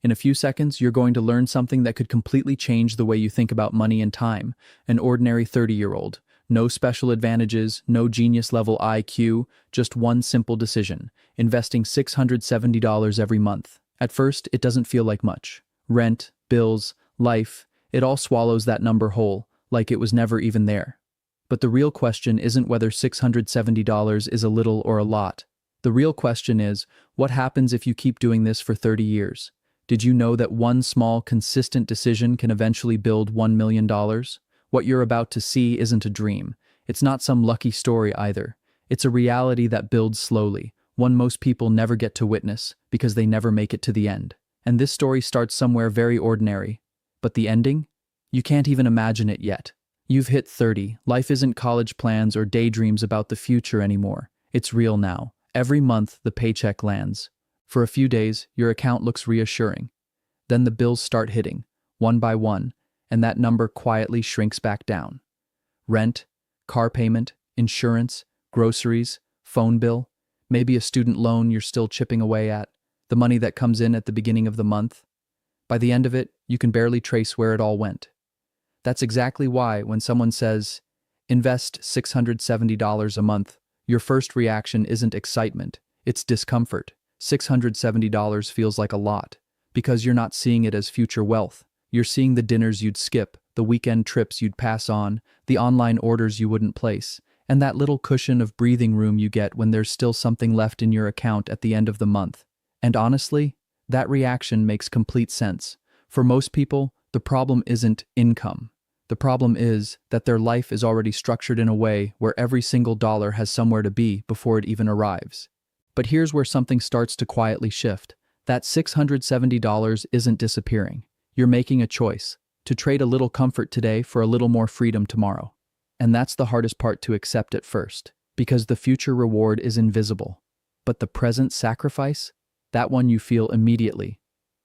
In a few seconds, you're going to learn something that could completely change the way you think about money and time. An ordinary 30-year-old. No special advantages, no genius-level IQ, just one simple decision: investing $670 every month. At first, it doesn't feel like much. Rent, bills, life, it all swallows that number whole, like it was never even there. But the real question isn't whether $670 is a little or a lot. The real question is, what happens if you keep doing this for 30 years? Did you know that one small, consistent decision can eventually build $1 million? What you're about to see isn't a dream. It's not some lucky story either. It's a reality that builds slowly, one most people never get to witness because they never make it to the end. And this story starts somewhere very ordinary. But the ending? You can't even imagine it yet. You've hit 30. Life isn't college plans or daydreams about the future anymore. It's real now. Every month, the paycheck lands. For a few days, your account looks reassuring. Then the bills start hitting, one by one, and that number quietly shrinks back down. Rent, car payment, insurance, groceries, phone bill, maybe a student loan you're still chipping away at, the money that comes in at the beginning of the month. By the end of it, you can barely trace where it all went. That's exactly why when someone says, invest $670 a month, your first reaction isn't excitement, it's discomfort. $670 feels like a lot, because you're not seeing it as future wealth. You're seeing the dinners you'd skip, the weekend trips you'd pass on, the online orders you wouldn't place, and that little cushion of breathing room you get when there's still something left in your account at the end of the month. And honestly, that reaction makes complete sense. For most people, the problem isn't income. The problem is that their life is already structured in a way where every single dollar has somewhere to be before it even arrives. But here's where something starts to quietly shift. That $670 isn't disappearing. You're making a choice to trade a little comfort today for a little more freedom tomorrow. And that's the hardest part to accept at first, because the future reward is invisible. But the present sacrifice, that one you feel immediately.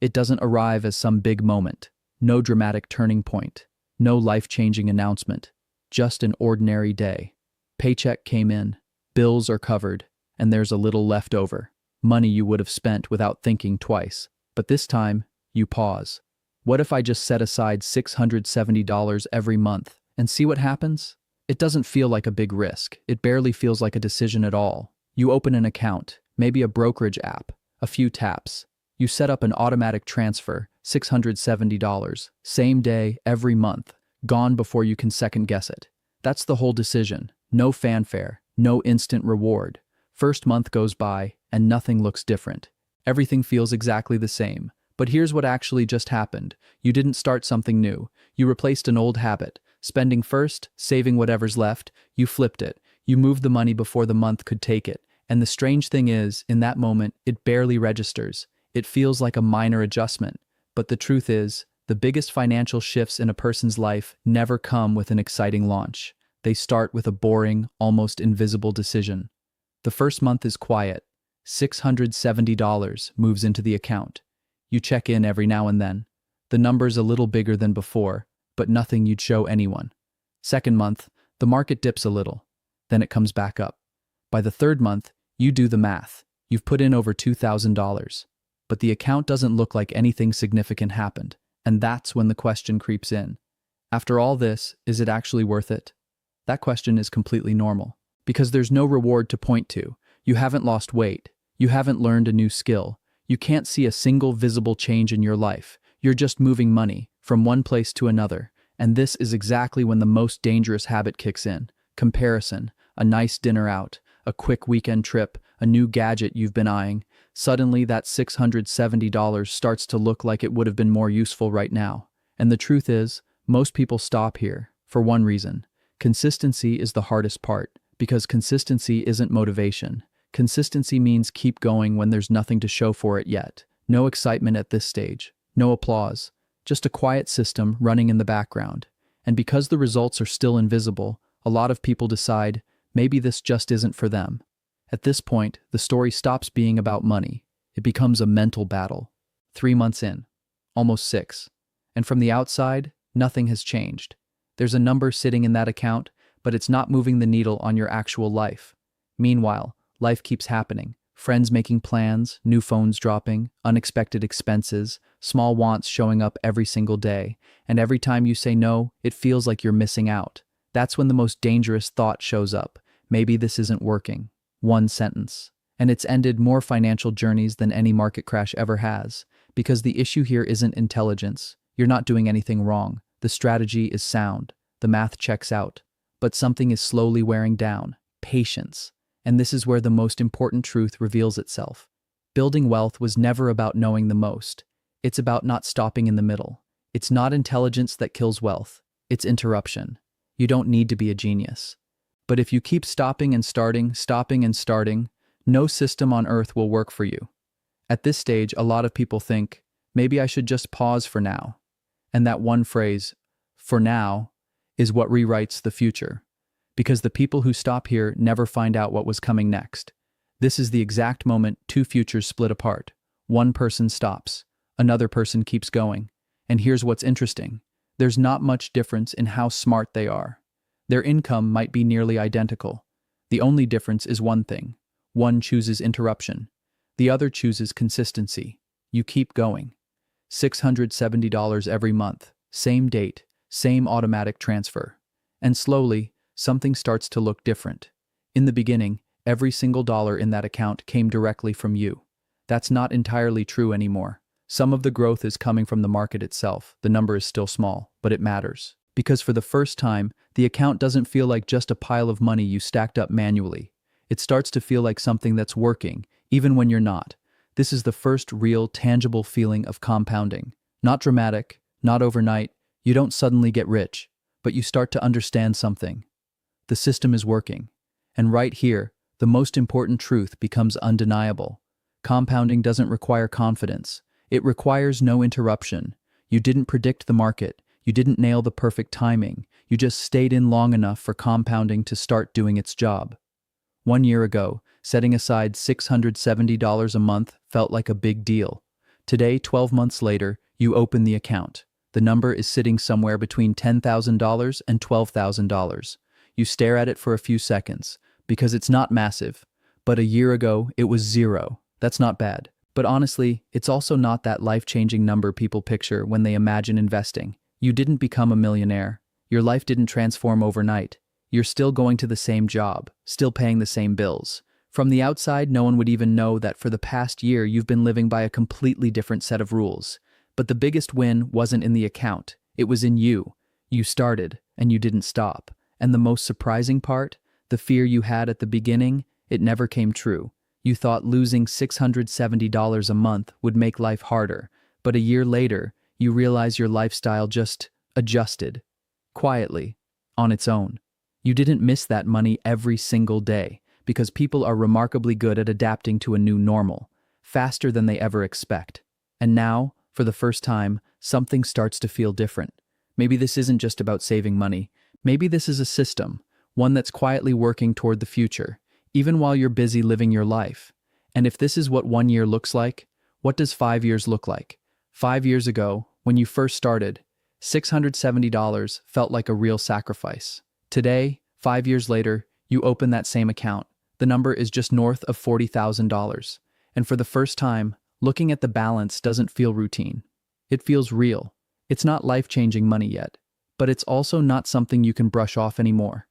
It doesn't arrive as some big moment, no dramatic turning point, no life-changing announcement, just an ordinary day. Paycheck came in, bills are covered, and there's a little left over. Money you would have spent without thinking twice. But this time, you pause. What if I just set aside $670 every month and see what happens? It doesn't feel like a big risk. It barely feels like a decision at all. You open an account, maybe a brokerage app, a few taps. You set up an automatic transfer, $670, same day, every month, gone before you can second guess it. That's the whole decision. No fanfare, no instant reward. First month goes by, and nothing looks different. Everything feels exactly the same. But here's what actually just happened. You didn't start something new. You replaced an old habit. Spending first, saving whatever's left. You flipped it. You moved the money before the month could take it. And the strange thing is, in that moment, it barely registers. It feels like a minor adjustment. But the truth is, the biggest financial shifts in a person's life never come with an exciting launch. They start with a boring, almost invisible decision. The first month is quiet. $670 moves into the account. You check in every now and then. The number's a little bigger than before, but nothing you'd show anyone. Second month, the market dips a little. Then it comes back up. By the third month, you do the math. You've put in over $2,000. But the account doesn't look like anything significant happened. And that's when the question creeps in. After all this, is it actually worth it? That question is completely normal. Because there's no reward to point to. You haven't lost weight. You haven't learned a new skill. You can't see a single visible change in your life. You're just moving money from one place to another. And this is exactly when the most dangerous habit kicks in. Comparison, a nice dinner out, a quick weekend trip, a new gadget you've been eyeing. Suddenly that $670 starts to look like it would have been more useful right now. And the truth is, most people stop here for one reason. Consistency is the hardest part, because consistency isn't motivation. Consistency means keep going when there's nothing to show for it yet. No excitement at this stage. No applause. Just a quiet system running in the background. And because the results are still invisible, a lot of people decide, maybe this just isn't for them. At this point, the story stops being about money. It becomes a mental battle. 3 months in. Almost 6. And from the outside, nothing has changed. There's a number sitting in that account, but it's not moving the needle on your actual life. Meanwhile, life keeps happening. Friends making plans, new phones dropping, unexpected expenses, small wants showing up every single day, and every time you say no, it feels like you're missing out. That's when the most dangerous thought shows up. Maybe this isn't working. One sentence. And it's ended more financial journeys than any market crash ever has. Because the issue here isn't intelligence. You're not doing anything wrong. The strategy is sound. The math checks out. But something is slowly wearing down. Patience. And this is where the most important truth reveals itself. Building wealth was never about knowing the most. It's about not stopping in the middle. It's not intelligence that kills wealth. It's interruption. You don't need to be a genius. But if you keep stopping and starting, no system on earth will work for you. At this stage, a lot of people think, maybe I should just pause for now. And that one phrase, for now, is what rewrites the future. Because the people who stop here never find out what was coming next. This is the exact moment two futures split apart. One person stops, another person keeps going. And here's what's interesting. There's not much difference in how smart they are. Their income might be nearly identical. The only difference is one thing. One chooses interruption. The other chooses consistency. You keep going. $670 every month. Same date. Same automatic transfer. And slowly, something starts to look different. In the beginning, every single dollar in that account came directly from you. That's not entirely true anymore. Some of the growth is coming from the market itself. The number is still small, but it matters. Because for the first time, the account doesn't feel like just a pile of money you stacked up manually. It starts to feel like something that's working, even when you're not. This is the first real, tangible feeling of compounding. Not dramatic, not overnight. You don't suddenly get rich, but you start to understand something. The system is working. And right here, the most important truth becomes undeniable. Compounding doesn't require confidence. It requires no interruption. You didn't predict the market. You didn't nail the perfect timing. You just stayed in long enough for compounding to start doing its job. 1 year ago, setting aside $670 a month felt like a big deal. Today, 12 months later, you open the account. The number is sitting somewhere between $10,000 and $12,000. You stare at it for a few seconds, because it's not massive. But a year ago, it was zero. That's not bad. But honestly, it's also not that life-changing number people picture when they imagine investing. You didn't become a millionaire. Your life didn't transform overnight. You're still going to the same job, still paying the same bills. From the outside, no one would even know that for the past year you've been living by a completely different set of rules. But the biggest win wasn't in the account. It was in you. You started, and you didn't stop. And the most surprising part? The fear you had at the beginning, it never came true. You thought losing $670 a month would make life harder, but a year later, you realize your lifestyle just adjusted. Quietly. On its own. You didn't miss that money every single day, because people are remarkably good at adapting to a new normal, faster than they ever expect. And now, for the first time, something starts to feel different. Maybe this isn't just about saving money. Maybe this is a system, one that's quietly working toward the future, even while you're busy living your life. And if this is what 1 year looks like, what does 5 years look like? 5 years ago, when you first started, $670 felt like a real sacrifice. Today, 5 years later, you open that same account. The number is just north of $40,000. And for the first time, looking at the balance doesn't feel routine. It feels real. It's not life-changing money yet, but it's also not something you can brush off anymore.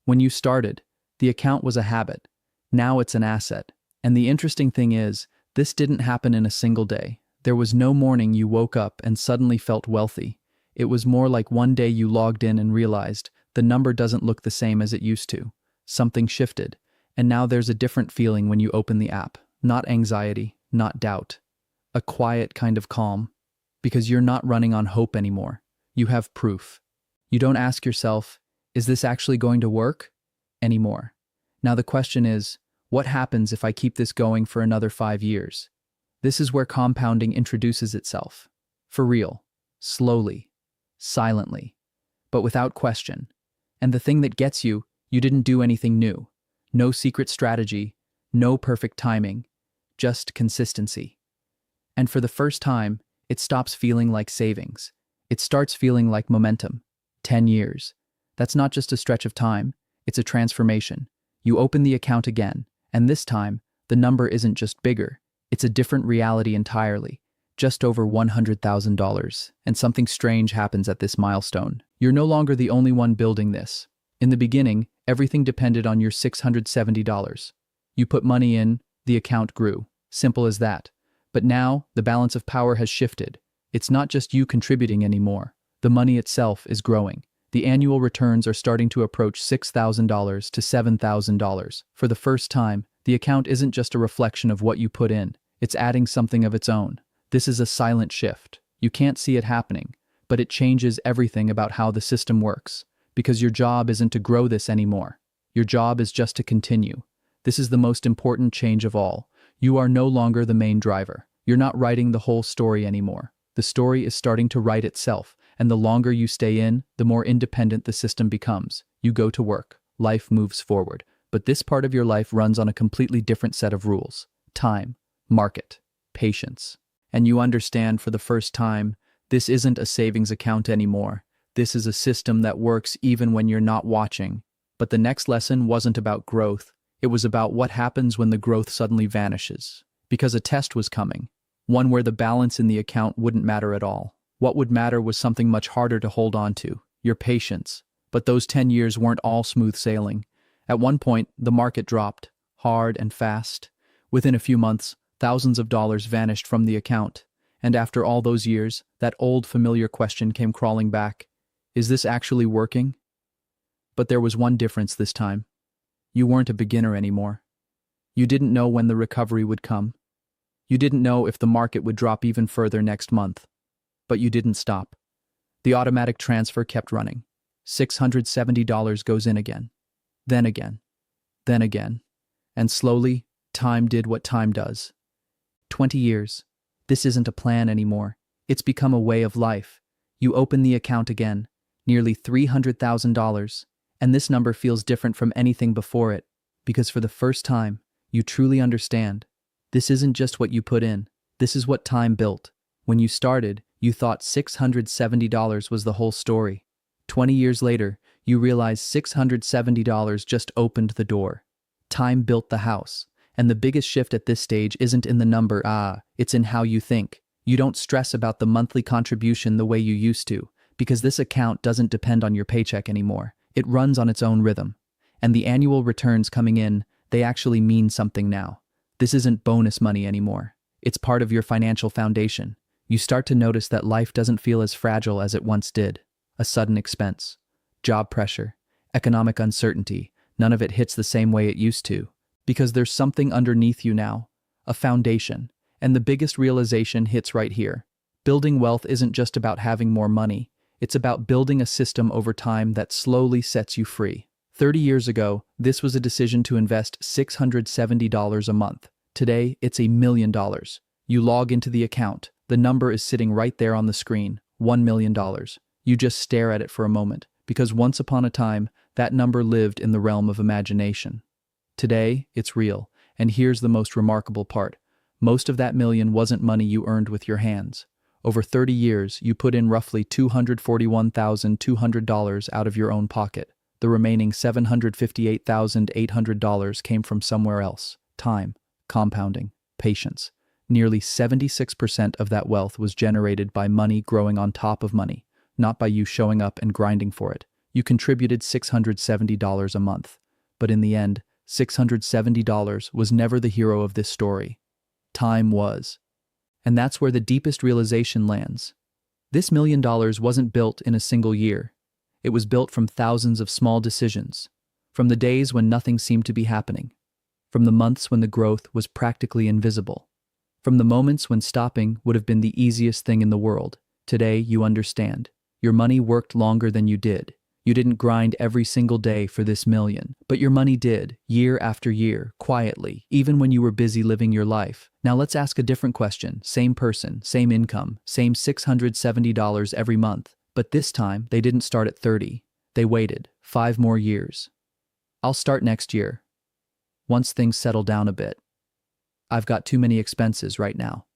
When you started, the account was a habit. Now it's an asset. And the interesting thing is, this didn't happen in a single day. There was no morning you woke up and suddenly felt wealthy. It was more like one day you logged in and realized the number doesn't look the same as it used to. Something shifted. And now there's a different feeling when you open the app. Not anxiety, not doubt. A quiet kind of calm. Because you're not running on hope anymore. You have proof. You don't ask yourself, is this actually going to work? Anymore. Now the question is, what happens if I keep this going for another 5 years? This is where compounding introduces itself. For real. Slowly. Silently. But without question. And the thing that gets you, you didn't do anything new. No secret strategy. No perfect timing. Just consistency. And for the first time, it stops feeling like savings. It starts feeling like momentum. 10 years. That's not just a stretch of time. It's a transformation. You open the account again, and this time, the number isn't just bigger. It's a different reality entirely. just over $100,000, and something strange happens at this milestone. You're no longer the only one building this. In the beginning, everything depended on your $670. You put money in, the account grew. Simple as that. But now, the balance of power has shifted. It's not just you contributing anymore. The money itself is growing. The annual returns are starting to approach $6,000 to $7,000. For the first time, the account isn't just a reflection of what you put in. It's adding something of its own. This is a silent shift. You can't see it happening, but it changes everything about how the system works. Because your job isn't to grow this anymore. Your job is just to continue. This is the most important change of all. You are no longer the main driver. You're not writing the whole story anymore. The story is starting to write itself, and the longer you stay in, the more independent the system becomes. You go to work. Life moves forward. But this part of your life runs on a completely different set of rules. Time, market, patience. And you understand for the first time, this isn't a savings account anymore. This is a system that works even when you're not watching. But the next lesson wasn't about growth. It was about what happens when the growth suddenly vanishes. Because a test was coming. One where the balance in the account wouldn't matter at all. What would matter was something much harder to hold on to. Your patience. But those 10 years weren't all smooth sailing. At one point, the market dropped. Hard and fast. Within a few months, thousands of dollars vanished from the account. And after all those years, that old familiar question came crawling back. Is this actually working? But there was one difference this time. You weren't a beginner anymore. You didn't know when the recovery would come. You didn't know if the market would drop even further next month. But you didn't stop. The automatic transfer kept running. $670 goes in again. Then again. Then again. And slowly, time did what time does. 20 years. This isn't a plan anymore. It's become a way of life. You open the account again. Nearly $300,000. And this number feels different from anything before it. Because for the first time, you truly understand. This isn't just what you put in. This is what time built. When you started, you thought $670 was the whole story. 20 years later, you realize $670 just opened the door. Time built the house. And the biggest shift at this stage isn't in the number, it's in how you think. You don't stress about the monthly contribution the way you used to, because this account doesn't depend on your paycheck anymore. It runs on its own rhythm. And the annual returns coming in, they actually mean something now. This isn't bonus money anymore. It's part of your financial foundation. You start to notice that life doesn't feel as fragile as it once did. A sudden expense, job pressure, economic uncertainty, none of it hits the same way it used to. Because there's something underneath you now, a foundation. And the biggest realization hits right here. Building wealth isn't just about having more money. It's about building a system over time that slowly sets you free. 30 years ago, this was a decision to invest $670 a month. Today, it's $1 million. You log into the account. The number is sitting right there on the screen, $1 million. You just stare at it for a moment, because once upon a time, that number lived in the realm of imagination. Today, it's real, and here's the most remarkable part. Most of that million wasn't money you earned with your hands. Over 30 years, you put in roughly $241,200 out of your own pocket. The remaining $758,800 came from somewhere else. Time, compounding, patience. Nearly 76% of that wealth was generated by money growing on top of money, not by you showing up and grinding for it. You contributed $670 a month. But in the end, $670 was never the hero of this story. Time was. And that's where the deepest realization lands. This $1 million wasn't built in a single year. It was built from thousands of small decisions, from the days when nothing seemed to be happening, from the months when the growth was practically invisible, from the moments when stopping would have been the easiest thing in the world. Today, you understand. Your money worked longer than you did. You didn't grind every single day for this million, but your money did, year after year, quietly, even when you were busy living your life. Now let's ask a different question. Same person, same income, same $670 every month. But this time, they didn't start at 30. They waited 5 more years. I'll start next year. Once things settle down a bit. I've got too many expenses right now.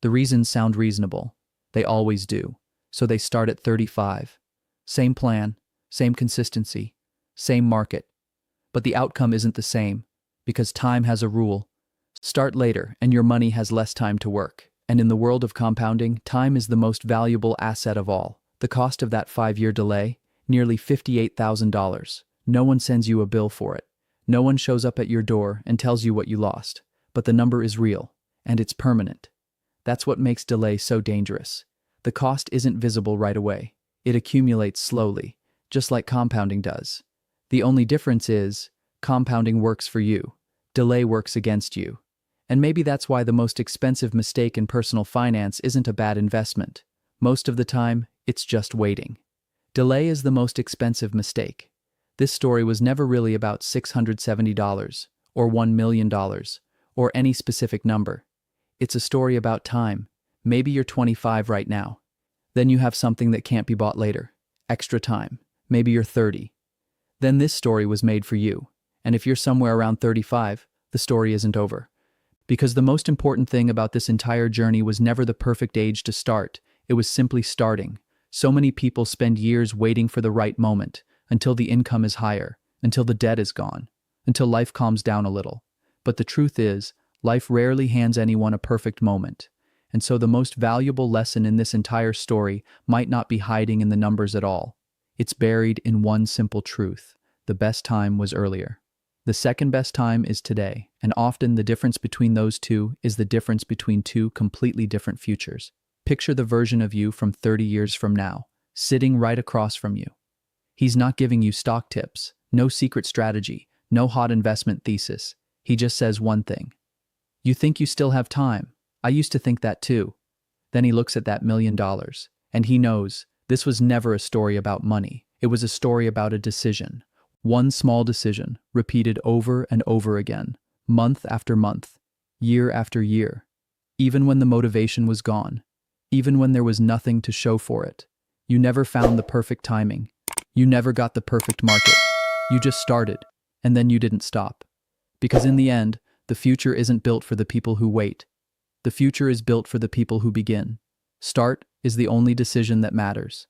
The reasons sound reasonable. They always do. So they start at 35. Same plan, same consistency, same market. But the outcome isn't the same, because time has a rule. Start later and your money has less time to work. And in the world of compounding, time is the most valuable asset of all. The cost of that 5-year delay? Nearly $58,000. No one sends you a bill for it. No one shows up at your door and tells you what you lost. But the number is real, and it's permanent. That's what makes delay so dangerous. The cost isn't visible right away. It accumulates slowly, just like compounding does. The only difference is, compounding works for you. Delay works against you. And maybe that's why the most expensive mistake in personal finance isn't a bad investment. Most of the time, it's just waiting. Delay is the most expensive mistake. This story was never really about $670 or $1 million or any specific number. It's a story about time. Maybe you're 25 right now. Then you have something that can't be bought later. Extra time. Maybe you're 30. Then this story was made for you. And if you're somewhere around 35, the story isn't over. Because the most important thing about this entire journey was never the perfect age to start. It was simply starting. So many people spend years waiting for the right moment, until the income is higher, until the debt is gone, until life calms down a little. But the truth is, life rarely hands anyone a perfect moment. And so the most valuable lesson in this entire story might not be hiding in the numbers at all. It's buried in one simple truth. The best time was earlier. The second best time is today, and often the difference between those two is the difference between two completely different futures. Picture the version of you from 30 years from now, sitting right across from you. He's not giving you stock tips, no secret strategy, no hot investment thesis. He just says one thing. You think you still have time. I used to think that too. Then he looks at that $1 million, and he knows this was never a story about money. It was a story about a decision. One small decision, repeated over and over again, month after month, year after year. Even when the motivation was gone, even when there was nothing to show for it. You never found the perfect timing. You never got the perfect market. You just started, and then you didn't stop. Because in the end, the future isn't built for the people who wait. The future is built for the people who begin. Start is the only decision that matters.